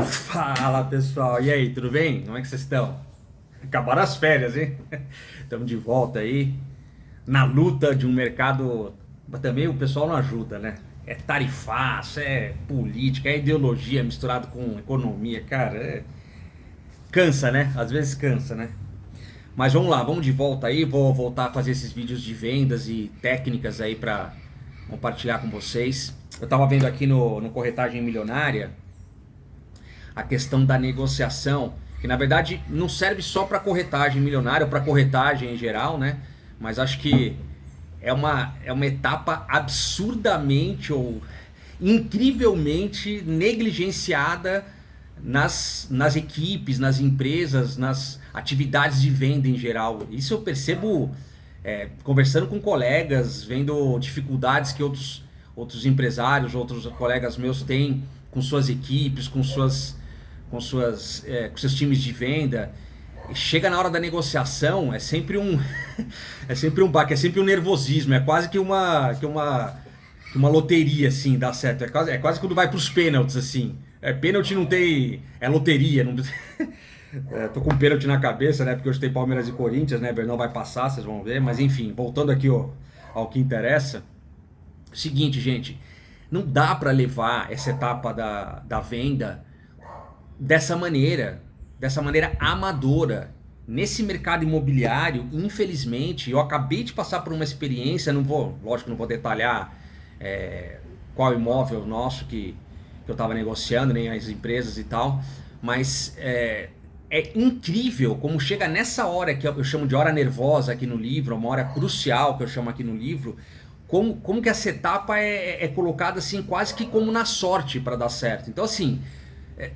Fala pessoal, e aí, tudo bem? Como é que vocês estão? Acabaram as férias, hein? Estamos de volta aí na luta de um mercado, mas também o pessoal não ajuda, né? É tarifaço, é política, é ideologia misturado com economia, cara, cansa, né? Às vezes cansa, né? Mas vamos lá, vamos de volta aí, vou voltar a fazer esses vídeos de vendas e técnicas aí para compartilhar com vocês. Eu tava vendo aqui no Corretagem Milionária a questão da negociação, que na verdade não serve só para corretagem milionária ou para corretagem em geral, né? Mas acho que é uma etapa absurdamente ou incrivelmente negligenciada nas equipes, nas empresas, nas atividades de venda em geral. Isso eu percebo conversando com colegas, vendo dificuldades que outros empresários, outros colegas meus têm com suas equipes, com seus times de venda. Chega na hora da negociação, é sempre um é sempre um baque, é sempre um nervosismo, é quase que uma loteria assim, dá certo. É quase quando vai pros pênaltis assim. Pênalti não tem, é loteria, não. Tô com pênalti na cabeça, né? Porque hoje tem Palmeiras e Corinthians, né? Bernão vai passar, vocês vão ver, mas enfim, voltando aqui ao que interessa. Seguinte, gente, não dá para levar essa etapa da venda dessa maneira amadora. Nesse mercado imobiliário, infelizmente, eu acabei de passar por uma experiência, lógico que não vou detalhar qual imóvel nosso que eu estava negociando, nem as empresas e tal, mas é incrível como chega nessa hora que eu chamo de hora nervosa aqui no livro, uma hora crucial que eu chamo aqui no livro, como que essa etapa é colocada assim quase que como na sorte para dar certo. Então assim,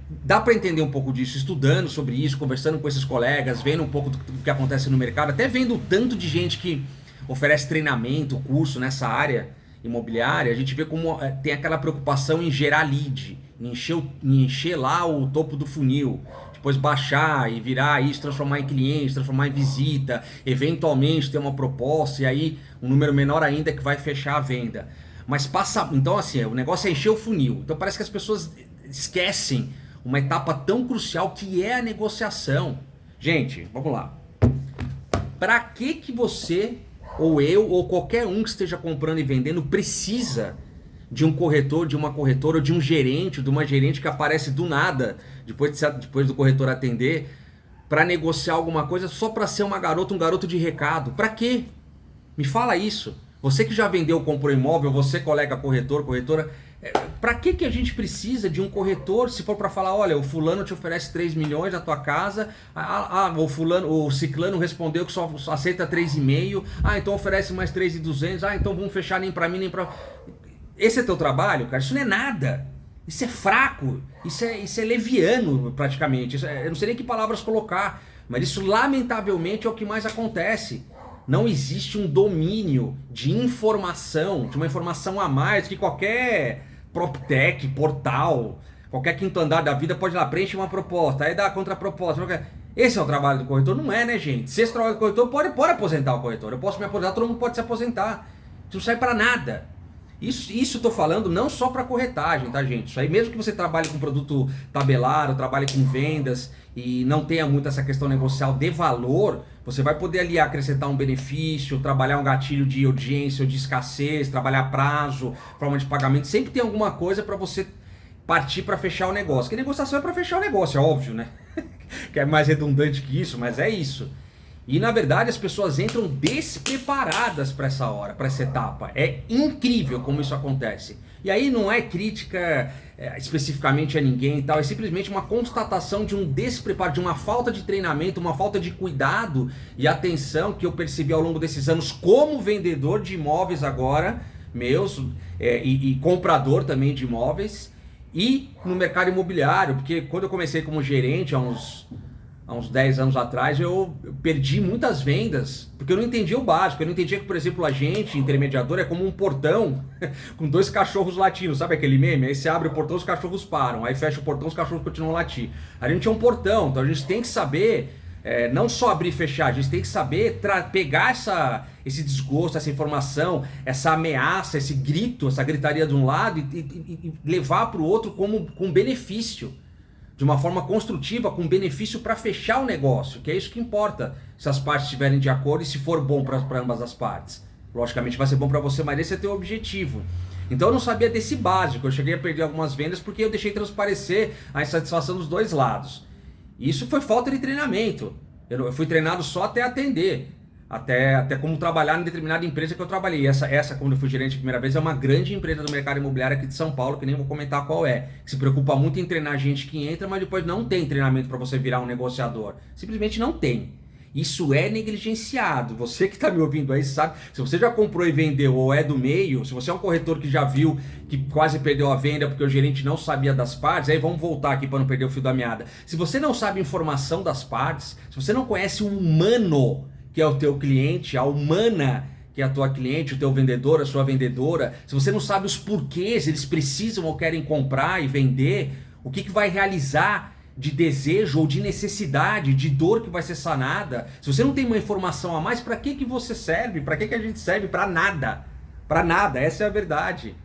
dá para entender um pouco disso, estudando sobre isso, conversando com esses colegas, vendo um pouco do que acontece no mercado, até vendo o tanto de gente que oferece treinamento, curso nessa área imobiliária. A gente vê como tem aquela preocupação em gerar lead, em encher lá o topo do funil, depois baixar e virar isso, transformar em cliente, transformar em visita, eventualmente ter uma proposta e aí um número menor ainda que vai fechar a venda. Mas passa, então assim, o negócio é encher o funil. Então parece que as pessoas esquecem uma etapa tão crucial que é a negociação. Gente, vamos lá. Para que você, ou eu, ou qualquer um que esteja comprando e vendendo precisa de um corretor, de uma corretora, ou de um gerente, de uma gerente que aparece do nada, depois do corretor atender, para negociar alguma coisa só para ser uma garota, um garoto de recado? Para quê? Me fala isso. Você que já vendeu, comprou imóvel, você colega corretor, corretora, para que a gente precisa de um corretor se for para falar, olha, o fulano te oferece 3 milhões na tua casa, o ciclano respondeu que só aceita 3,5, então oferece mais 3.200, então vamos fechar nem para mim nem para... Esse é teu trabalho, cara? Isso não é nada. Isso é fraco, isso é leviano praticamente, eu não sei nem que palavras colocar, mas isso lamentavelmente é o que mais acontece. Não existe um domínio de informação, de uma informação a mais que qualquer PropTech, portal, qualquer quinto andar da vida pode ir lá, preenche uma proposta, aí dá a contraproposta. Esse é o trabalho do corretor? Não é, né, gente? Se esse trabalho do corretor, pode aposentar o corretor. Eu posso me aposentar, todo mundo pode se aposentar. Isso não serve para nada. Isso eu tô falando não só para corretagem, tá, gente? Isso aí, mesmo que você trabalhe com produto tabelado, trabalhe com vendas e não tenha muito essa questão negocial de valor, você vai poder ali acrescentar um benefício, trabalhar um gatilho de urgência ou de escassez, trabalhar prazo, forma de pagamento. Sempre tem alguma coisa para você partir para fechar o negócio. Porque negociação é para fechar o negócio, é óbvio, né? Que é mais redundante que isso, mas é isso. E na verdade as pessoas entram despreparadas para essa hora, para essa etapa. É incrível como isso acontece. E aí não é crítica especificamente a ninguém e tal, é simplesmente uma constatação de um despreparo, de uma falta de treinamento, uma falta de cuidado e atenção que eu percebi ao longo desses anos como vendedor de imóveis agora, meus, e comprador também de imóveis, e no mercado imobiliário, porque quando eu comecei como gerente há uns 10 anos atrás, eu perdi muitas vendas, porque eu não entendia o básico. Eu não entendia que, por exemplo, o agente intermediador é como um portão com 2 cachorros latindo, sabe aquele meme? Aí você abre o portão, os cachorros param, aí fecha o portão, os cachorros continuam a latir. A gente é um portão, então a gente tem que saber não só abrir e fechar, a gente tem que saber pegar esse desgosto, essa informação, essa ameaça, esse grito, essa gritaria de um lado e levar para o outro com benefício, de uma forma construtiva, com benefício para fechar o negócio, que é isso que importa, se as partes estiverem de acordo e se for bom para ambas as partes. Logicamente vai ser bom para você, mas esse é teu objetivo. Então eu não sabia desse básico, eu cheguei a perder algumas vendas porque eu deixei transparecer a insatisfação dos dois lados. Isso foi falta de treinamento. Eu fui treinado só até atender, até como trabalhar em determinada empresa que eu trabalhei. Essa, quando eu fui gerente a primeira vez, é uma grande empresa do mercado imobiliário aqui de São Paulo, que nem vou comentar qual é, que se preocupa muito em treinar gente que entra, mas depois não tem treinamento para você virar um negociador. Simplesmente não tem. Isso é negligenciado. Você que está me ouvindo aí sabe, se você já comprou e vendeu ou é do meio, se você é um corretor que já viu que quase perdeu a venda porque o gerente não sabia das partes, aí vamos voltar aqui para não perder o fio da meada. Se você não sabe informação das partes, se você não conhece o humano que é o teu cliente, a humana que é a tua cliente, o teu vendedor, a sua vendedora, se você não sabe os porquês eles precisam ou querem comprar e vender, o que vai realizar de desejo ou de necessidade, de dor que vai ser sanada, se você não tem uma informação a mais, para que você serve? Para que a gente serve? Para nada. Para nada, essa é a verdade.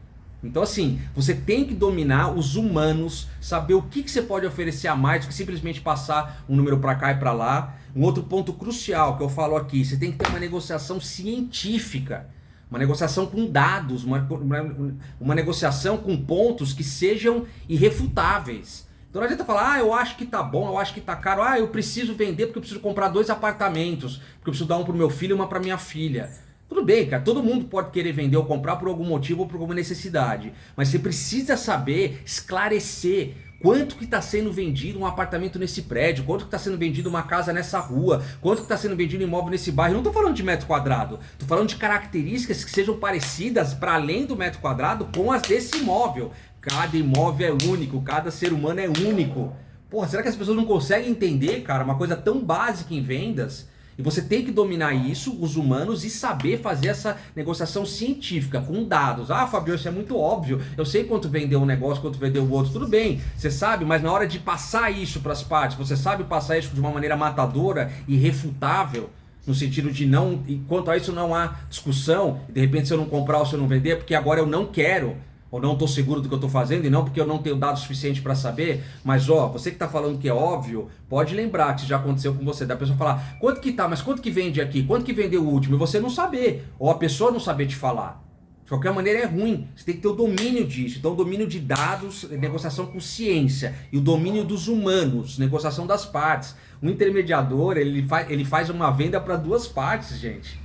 Então assim, você tem que dominar os humanos, saber o que você pode oferecer a mais do que simplesmente passar um número para cá e para lá. Um outro ponto crucial que eu falo aqui, você tem que ter uma negociação científica, uma negociação com dados, uma negociação com pontos que sejam irrefutáveis. Então não adianta falar, eu acho que tá bom, eu acho que tá caro, eu preciso vender porque eu preciso comprar 2 apartamentos, porque eu preciso dar um pro meu filho e uma pra minha filha. Tudo bem, cara, todo mundo pode querer vender ou comprar por algum motivo ou por alguma necessidade, mas você precisa saber esclarecer quanto que está sendo vendido um apartamento nesse prédio, quanto que está sendo vendido uma casa nessa rua, quanto que está sendo vendido um imóvel nesse bairro. Eu não estou falando de metro quadrado, estou falando de características que sejam parecidas para além do metro quadrado com as desse imóvel. Cada imóvel é único, cada ser humano é único. Porra, será que as pessoas não conseguem entender, cara, uma coisa tão básica em vendas? E você tem que dominar isso, os humanos, e saber fazer essa negociação científica, com dados. Ah, Fabio, isso é muito óbvio. Eu sei quanto vendeu um negócio, quanto vendeu o outro. Tudo bem, você sabe, mas na hora de passar isso para as partes, você sabe passar isso de uma maneira matadora e irrefutável, no sentido de não, enquanto a isso não há discussão, de repente se eu não comprar ou se eu não vender, porque agora eu não quero, ou não estou seguro do que eu estou fazendo, e não porque eu não tenho dado suficiente para saber, mas você que está falando que é óbvio, pode lembrar que isso já aconteceu com você, da pessoa falar, quanto que tá, mas quanto que vende aqui, quanto que vendeu o último, e você não saber, ou a pessoa não saber te falar. De qualquer maneira é ruim, você tem que ter o domínio disso, então o domínio de dados, negociação com ciência, e o domínio dos humanos, negociação das partes. O intermediador, ele faz uma venda para 2 partes, gente.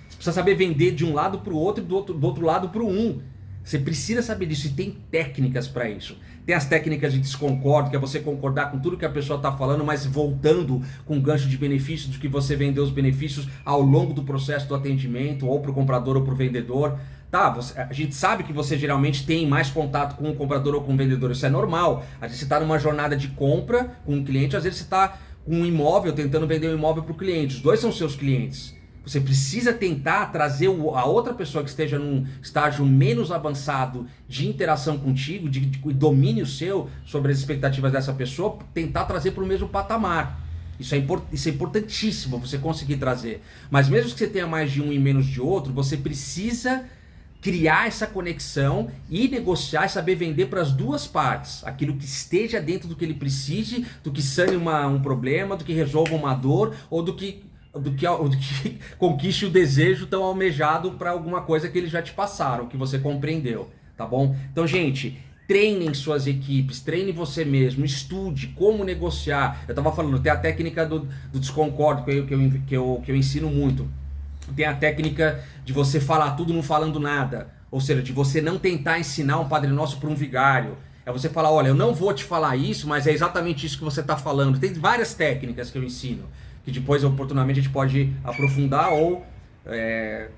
Você precisa saber vender de um lado para o outro e do outro lado para um. Você precisa saber disso e tem técnicas para isso. Tem as técnicas de desconcordo, que é você concordar com tudo que a pessoa está falando, mas voltando com um gancho de benefícios, de que você vendeu os benefícios ao longo do processo do atendimento, ou para o comprador ou para o vendedor. Tá, a gente sabe que você geralmente tem mais contato com o comprador ou com o vendedor, isso é normal. Às vezes você está numa jornada de compra com um cliente, às vezes você está com um imóvel, tentando vender um imóvel para o cliente. Os dois são seus clientes. Você precisa tentar trazer a outra pessoa que esteja num estágio menos avançado de interação contigo, de domínio seu sobre as expectativas dessa pessoa, tentar trazer para o mesmo patamar. Isso é importantíssimo você conseguir trazer. Mas mesmo que você tenha mais de um e menos de outro, você precisa criar essa conexão e negociar e saber vender para as 2 partes. Aquilo que esteja dentro do que ele precise, do que sane um problema, do que resolva uma dor ou do que conquiste o desejo tão almejado para alguma coisa que eles já te passaram, que você compreendeu, tá bom? Então, gente, treinem suas equipes, treine você mesmo, estude como negociar. Eu estava falando, tem a técnica do desconcordo que eu ensino muito. Tem a técnica de você falar tudo não falando nada, ou seja, de você não tentar ensinar um Padre Nosso para um vigário. É você falar, olha, eu não vou te falar isso, mas é exatamente isso que você está falando. Tem várias técnicas que eu ensino, que depois oportunamente a gente pode aprofundar ou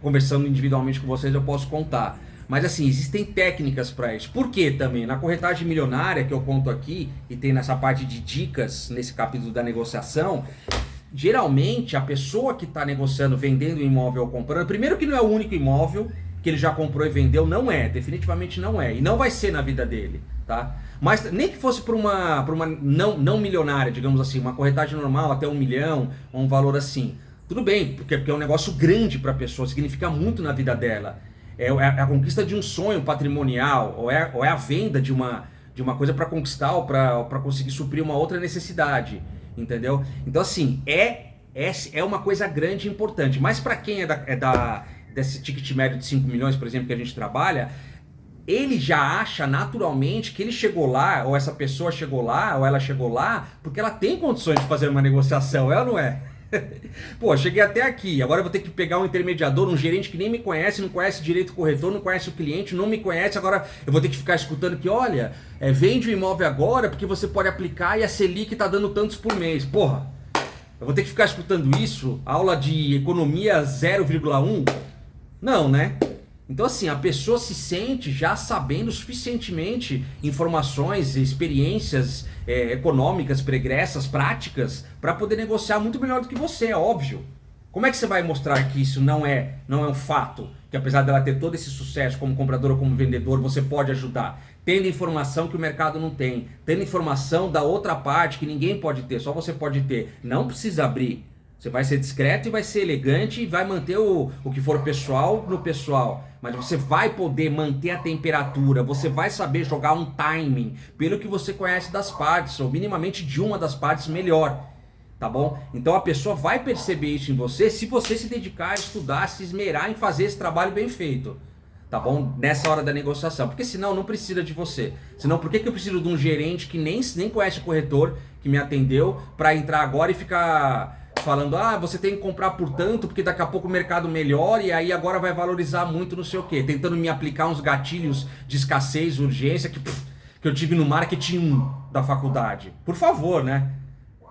conversando individualmente com vocês eu posso contar. Mas assim, existem técnicas para isso. Por quê também? Na corretagem milionária que eu conto aqui, e tem nessa parte de dicas, nesse capítulo da negociação, geralmente a pessoa que está negociando, vendendo um imóvel ou comprando, primeiro que não é o único imóvel que ele já comprou e vendeu, não é, definitivamente não é, e não vai ser na vida dele, tá? Mas nem que fosse por uma não milionária, digamos assim, uma corretagem normal até 1 milhão, ou um valor assim, Tudo bem, porque é um negócio grande para a pessoa, significa muito na vida dela. É a conquista de um sonho patrimonial, ou é a venda de uma coisa para conquistar ou para conseguir suprir uma outra necessidade, entendeu? Então, assim, é uma coisa grande e importante. Mas para quem desse ticket médio de 5 milhões, por exemplo, que a gente trabalha, ele já acha naturalmente que ele chegou lá, ou essa pessoa chegou lá, ou ela chegou lá, porque ela tem condições de fazer uma negociação, é ou não é? Pô, cheguei até aqui, agora eu vou ter que pegar um intermediador, um gerente que nem me conhece, não conhece direito o corretor, não conhece o cliente, não me conhece, agora eu vou ter que ficar escutando que, olha, vende o imóvel agora porque você pode aplicar e a Selic tá dando tantos por mês. Porra, eu vou ter que ficar escutando isso? Aula de economia 0,1? Não, né? Então, assim, a pessoa se sente já sabendo suficientemente informações, experiências econômicas, pregressas, práticas, para poder negociar muito melhor do que você, é óbvio. Como é que você vai mostrar que isso não é um fato? Que apesar dela ter todo esse sucesso como comprador ou como vendedor, você pode ajudar. Tendo informação que o mercado não tem. Tendo informação da outra parte que ninguém pode ter, só você pode ter. Não precisa abrir. Você vai ser discreto e vai ser elegante e vai manter o que for pessoal no pessoal. Mas você vai poder manter a temperatura, você vai saber jogar um timing pelo que você conhece das partes, ou minimamente de uma das partes melhor, tá bom? Então a pessoa vai perceber isso em você se você se dedicar a estudar, se esmerar em fazer esse trabalho bem feito, tá bom? Nessa hora da negociação, porque senão não precisa de você. Senão por que eu preciso de um gerente que nem conhece o corretor que me atendeu para entrar agora e ficar falando, você tem que comprar por tanto, porque daqui a pouco o mercado melhora e aí agora vai valorizar muito não sei o quê. Tentando me aplicar uns gatilhos de escassez, urgência, que eu tive no marketing 1 da faculdade. Por favor, né?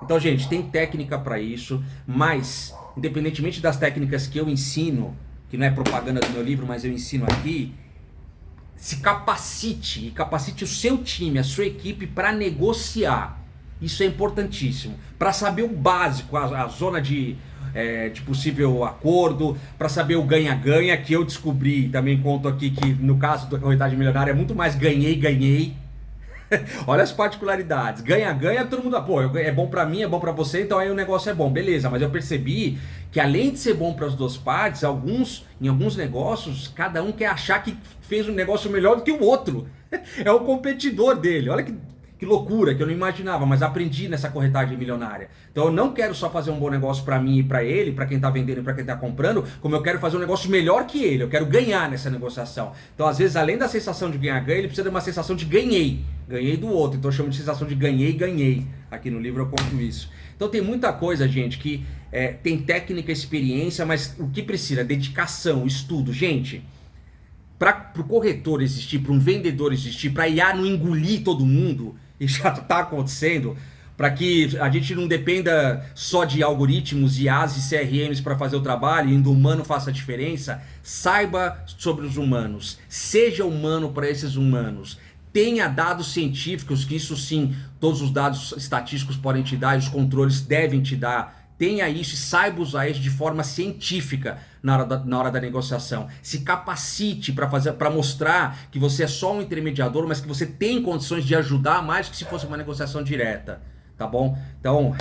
Então, gente, tem técnica para isso, mas, independentemente das técnicas que eu ensino, que não é propaganda do meu livro, mas eu ensino aqui, se capacite e capacite o seu time, a sua equipe para negociar. Isso é importantíssimo. Para saber o básico, a zona de possível acordo, para saber o ganha-ganha, que eu descobri, também conto aqui que no caso da corretagem milionária é muito mais ganhei. Olha as particularidades. Ganha-ganha, todo mundo, pô, é bom para mim, é bom para você, então aí o negócio é bom. Beleza, mas eu percebi que além de ser bom para as duas partes, em alguns negócios, cada um quer achar que fez um negócio melhor do que o outro. É o competidor dele. Olha que loucura, que eu não imaginava, mas aprendi nessa corretagem milionária. Então eu não quero só fazer um bom negócio para mim e para ele, para quem tá vendendo e para quem tá comprando, como eu quero fazer um negócio melhor que ele, eu quero ganhar nessa negociação. Então às vezes, além da sensação de ganhar-ganha, ele precisa de uma sensação de ganhei do outro. Então eu chamo de sensação de ganhei. Aqui no livro eu conto isso. Então tem muita coisa, gente, que tem técnica, experiência, mas o que precisa? Dedicação, estudo. Gente, para o corretor existir, para um vendedor existir, para IA não engolir todo mundo, e já está acontecendo, para que a gente não dependa só de algoritmos, IAs e CRMs para fazer o trabalho e o humano faça a diferença, saiba sobre os humanos, seja humano para esses humanos, tenha dados científicos, que isso sim, todos os dados estatísticos podem te dar e os controles devem te dar. Tenha isso e saiba usar isso de forma científica na hora da negociação. Se capacite para mostrar que você é só um intermediador, mas que você tem condições de ajudar mais que se fosse uma negociação direta. Tá bom? Então,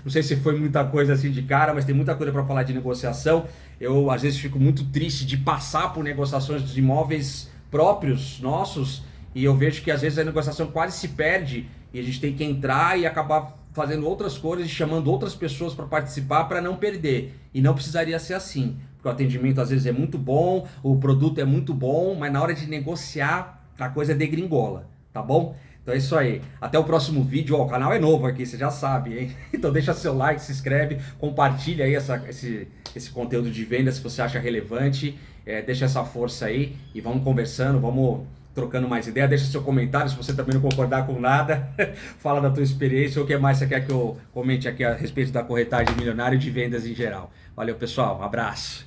não sei se foi muita coisa assim de cara, mas tem muita coisa para falar de negociação. Eu, às vezes, fico muito triste de passar por negociações de imóveis próprios, nossos, e eu vejo que, às vezes, a negociação quase se perde e a gente tem que entrar e acabar fazendo outras coisas e chamando outras pessoas para participar para não perder. E não precisaria ser assim, porque o atendimento às vezes é muito bom, o produto é muito bom, mas na hora de negociar a coisa degringola, tá bom? Então é isso aí. Até o próximo vídeo. Ó, o canal é novo aqui, você já sabe, hein? Então deixa seu like, se inscreve, compartilha aí esse conteúdo de venda se você acha relevante. Deixa essa força aí e vamos conversando, vamos trocando mais ideia. Deixa seu comentário se você também não concordar com nada. Fala da tua experiência ou o que mais você quer que eu comente aqui a respeito da corretagem milionária e de vendas em geral. Valeu, pessoal. Um abraço.